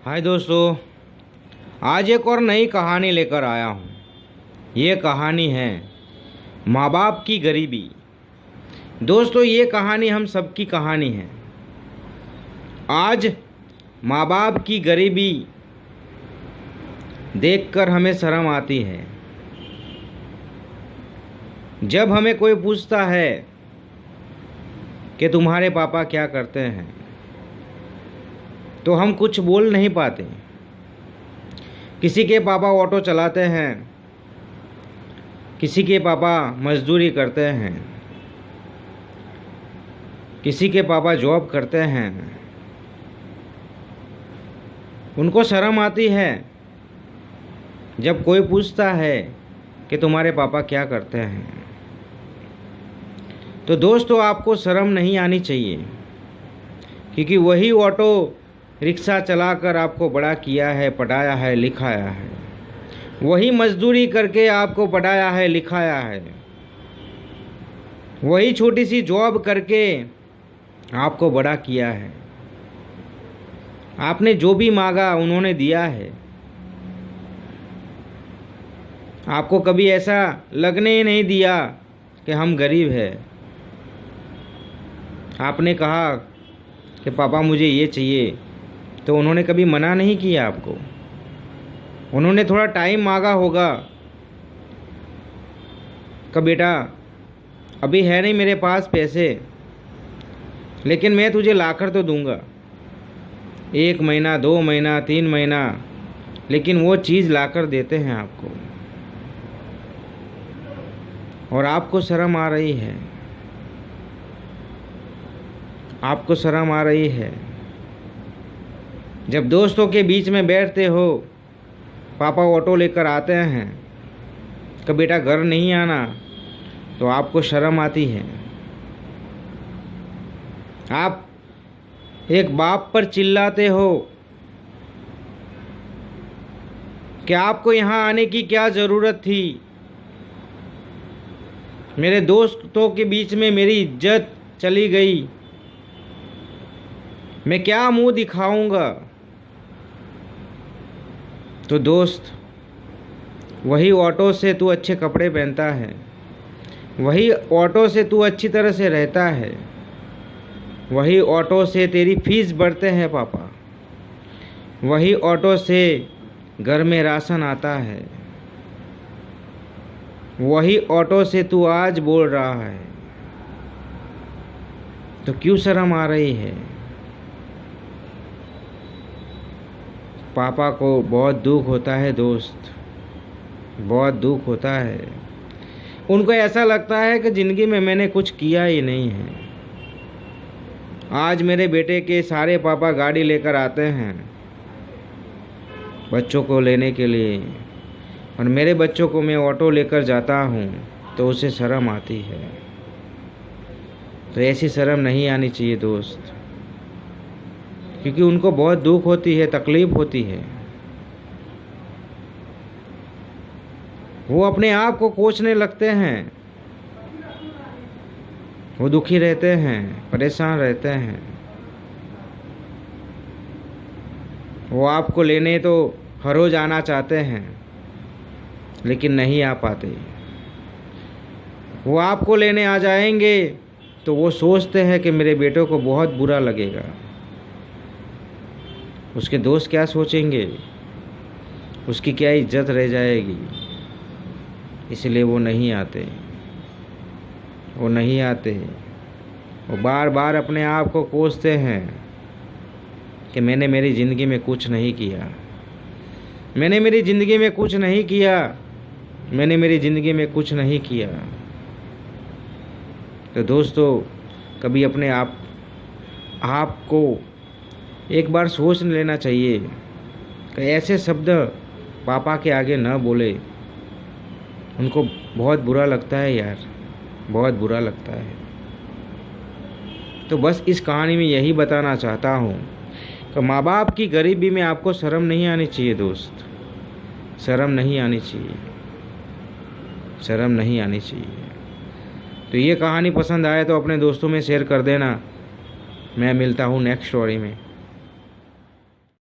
हाय दोस्तों, आज एक और नई कहानी लेकर आया हूँ। ये कहानी है माँ बाप की गरीबी। दोस्तों, ये कहानी हम सबकी कहानी है। आज माँ बाप की गरीबी देखकर हमें शर्म आती है। जब हमें कोई पूछता है कि तुम्हारे पापा क्या करते हैं, तो हम कुछ बोल नहीं पाते। किसी के पापा ऑटो चलाते हैं, किसी के पापा मजदूरी करते हैं, किसी के पापा जॉब करते हैं। उनको शर्म आती है जब कोई पूछता है कि तुम्हारे पापा क्या करते हैं। तो दोस्तों, आपको शर्म नहीं आनी चाहिए, क्योंकि वही ऑटो रिक्शा चलाकर आपको बड़ा किया है, पढ़ाया है, लिखाया है। वही मजदूरी करके आपको पढ़ाया है, लिखाया है। वही छोटी सी जॉब करके आपको बड़ा किया है। आपने जो भी मांगा उन्होंने दिया है। आपको कभी ऐसा लगने ही नहीं दिया कि हम गरीब हैं। आपने कहा कि पापा मुझे ये चाहिए, तो उन्होंने कभी मना नहीं किया आपको। उन्होंने थोड़ा टाइम मांगा होगा कि बेटा अभी है नहीं मेरे पास पैसे, लेकिन मैं तुझे लाकर तो दूंगा। 1 महीना, 2 महीना, 3 महीना, लेकिन वो चीज़ लाकर देते हैं आपको। और आपको शर्म आ रही है। आपको शर्म आ रही है जब दोस्तों के बीच में बैठते हो, पापा ऑटो लेकर आते हैं कि बेटा घर नहीं आना, तो आपको शर्म आती है। आप एक बाप पर चिल्लाते हो कि आपको यहाँ आने की क्या ज़रूरत थी। मेरे दोस्तों के बीच में मेरी इज्जत चली गई, मैं क्या मुंह दिखाऊंगा। तो दोस्त, वही ऑटो से तू अच्छे कपड़े पहनता है, वही ऑटो से तू अच्छी तरह से रहता है, वही ऑटो से तेरी फीस भरते हैं पापा, वही ऑटो से घर में राशन आता है, वही ऑटो से तू आज बोल रहा है। तो क्यों शर्म आ रही है? पापा को बहुत दुख होता है दोस्त, बहुत दुख होता है। उनको ऐसा लगता है कि ज़िंदगी में मैंने कुछ किया ही नहीं है। आज मेरे बेटे के सारे पापा गाड़ी लेकर आते हैं बच्चों को लेने के लिए, और मेरे बच्चों को मैं ऑटो लेकर जाता हूँ तो उसे शर्म आती है। तो ऐसी शर्म नहीं आनी चाहिए दोस्त, क्योंकि उनको बहुत दुख होती है, तकलीफ़ होती है। वो अपने आप को कोसने लगते हैं, वो दुखी रहते हैं, परेशान रहते हैं। वो आपको लेने तो हर रोज आना चाहते हैं, लेकिन नहीं आ पाते। वो आपको लेने आ जाएंगे तो वो सोचते हैं कि मेरे बेटों को बहुत बुरा लगेगा, उसके दोस्त क्या सोचेंगे, उसकी क्या इज्जत रह जाएगी। इसलिए वो नहीं आते। वो नहीं आते। वो बार बार अपने आप को कोसते हैं कि मैंने मेरी ज़िंदगी में कुछ नहीं किया, मैंने मेरी ज़िंदगी में कुछ नहीं किया, मैंने मेरी ज़िंदगी में कुछ नहीं किया। तो दोस्तों, कभी अपने आप को एक बार सोच लेना चाहिए कि ऐसे शब्द पापा के आगे न बोले। उनको बहुत बुरा लगता है यार, बहुत बुरा लगता है। तो बस इस कहानी में यही बताना चाहता हूँ कि माँ बाप की गरीबी में आपको शर्म नहीं आनी चाहिए दोस्त, शर्म नहीं आनी चाहिए, शर्म नहीं आनी चाहिए। तो ये कहानी पसंद आए तो अपने दोस्तों में शेयर कर देना। मैं मिलता हूँ नेक्स्ट स्टोरी में।